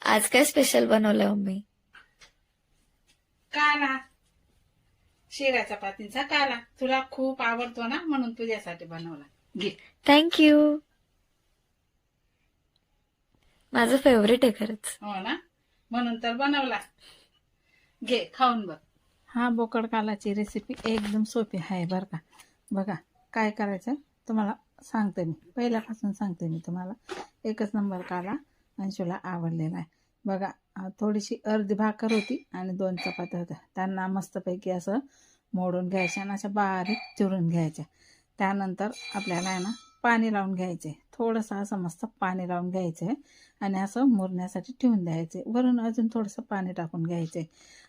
आज काय स्पेशल बनवलंय मम्मी? काला, शिरा चपातीचा काला. तुला खूप आवडतो ना, म्हणून तुझ्यासाठी बनवला. घे. थँक्यू. माझं फेवरेट आहे खरंच. हो ना, म्हणून तर बनवला. घे, खाऊन बघ. हा बोकड कालाची रेसिपी एकदम सोपी आहे बरं का. बघा काय करायचं तुम्हाला सांगते मी, पहिल्यापासून सांगते मी तुम्हाला. एकच नंबर काला अंशूला आवडलेला आहे. बघा थोडीशी अर्धी भाकर होती आणि 2 चपात्या होत्या. त्यांना मस्तपैकी असं मोडून घ्यायच्या आणि अशा बारीक चिरून घ्यायच्या. त्यानंतर आपल्याला आहे ना पाणी लावून घ्यायचे, थोडंसं असं मस्त पाणी लावून घ्यायचं आणि असं मुरण्यासाठी ठेवून द्यायचे. वरून अजून थोडंसं पाणी टाकून घ्यायचे.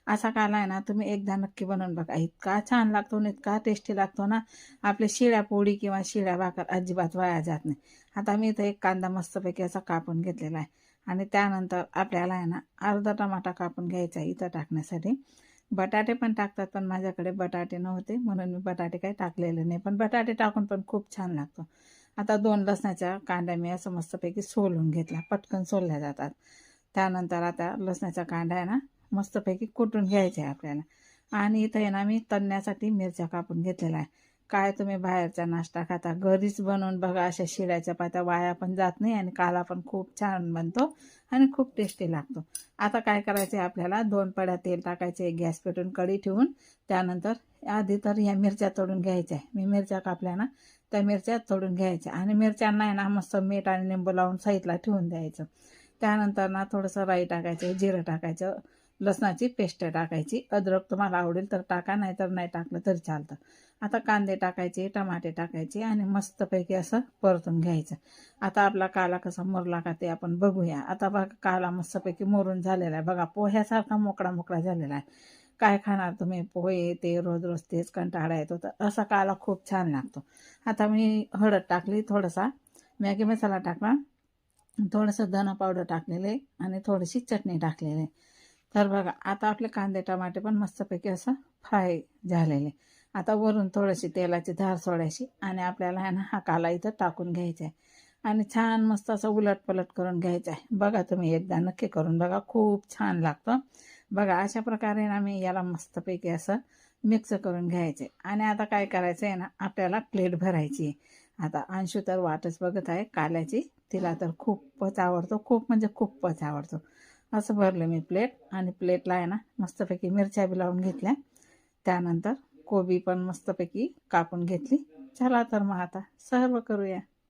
असा काला आहे ना तुम्ही एकदा नक्की बनवून बघा. इतका छान लागतो आणि इतका टेस्टी लागतो ना, आपले शिळ्या पोळी किंवा शिळ्या भाकर अजिबात वाया जात नाही. आता मी इथं एक कांदा मस्तपैकी असा कापून घेतलेला आहे आणि त्यानंतर आपल्याला आहे ना अर्धा टमाटा कापून घ्यायचा इथं टाकण्यासाठी. बटाटे पण टाकतात, पण माझ्याकडे बटाटे नव्हते म्हणून मी बटाटे काही टाकलेले नाही, पण बटाटे टाकून पण खूप छान लागतो. आता 2 लसणाच्या कांड्या मी असं मस्तपैकी सोलून घेतला, पटकन सोलल्या जातात. त्यानंतर आता लसणाचा कांदा आहे ना मस्तपैकी कुटून घ्यायचे आहे आपल्याला. आणि इथं आहे ना मी तळण्यासाठी मिरच्या कापून घेतलेल्या आहे. काय तुम्ही बाहेरचा नाश्ता खाता, घरीच बनवून बघा. अशा शिळ्या चपात्या वाया पण जात नाही आणि काला पण खूप छान बनतो आणि खूप टेस्टी लागतो. आता काय करायचे आपल्याला, 2 पड्या तेल टाकायचे, गॅस पेटून कढई ठेवून. त्यानंतर आधी तर ह्या मिरच्या तळून घ्यायच्या. मी मिरच्या कापल्या ना, त्या मिरच्या तळून घ्यायच्या आणि मिरच्यांना आहे ना मस्त मीठ आणि निंबू लावून साईडला ठेवून द्यायचं. त्यानंतर ना थोडंसं राई टाकायचं, जिरं टाकायचं, लसणाची पेस्ट टाकायची. अद्रक तुम्हाला आवडेल तर टाका, नाही तर नाही टाकलं तरी चालतं. आता कांदे टाकायचे, टमाटे टाकायचे आणि मस्तपैकी असं परतून घ्यायचं. आता आपला काला कसा मुरला का ते आपण बघूया. आता बघा काला मस्तपैकी मुरून झालेला आहे. बघा पोह्यासारखा मोकळा मोकळा झालेला आहे. काय खाणार तुम्ही पोहे, ते रोज रोज तेच कंटाळा येतो, तर असा काला खूप छान लागतो. आता मी हळद टाकली, थोडासा मॅगी मसाला टाकला, थोडंसं धना पावडर टाकलेले आणि थोडीशी चटणी टाकलेली. तर बघा आता आपले कांदे टमाटे पण मस्तपैकी असं फ्राय झालेले. आता वरून थोडीशी तेलाची धार सोडायची आणि आपल्याला आहे ना हा काला इथं टाकून घ्यायचा आहे आणि छान मस्त असं उलटपलट करून घ्यायचं आहे. बघा तुम्ही एकदा नक्की करून बघा, खूप छान लागतं. बघा अशा प्रकारे ना मी याला मस्तपैकी असं मिक्स करून घ्यायचे. आणि आता काय करायचं आहे ना, आपल्याला प्लेट भरायची आहे. आता अंशू तर वाटच बघत आहे काल्याची, तिला तर खूपच आवडतो, खूप म्हणजे खूपच आवडतो. असं भरलं मी प्लेट आणि प्लेटला आहे ना मस्तपैकी मिरच्या बी लावून घेतल्या. त्यानंतर कोबी पण मस्तपैकी कापून घेतली. चला तर मग आता सर्व करूया.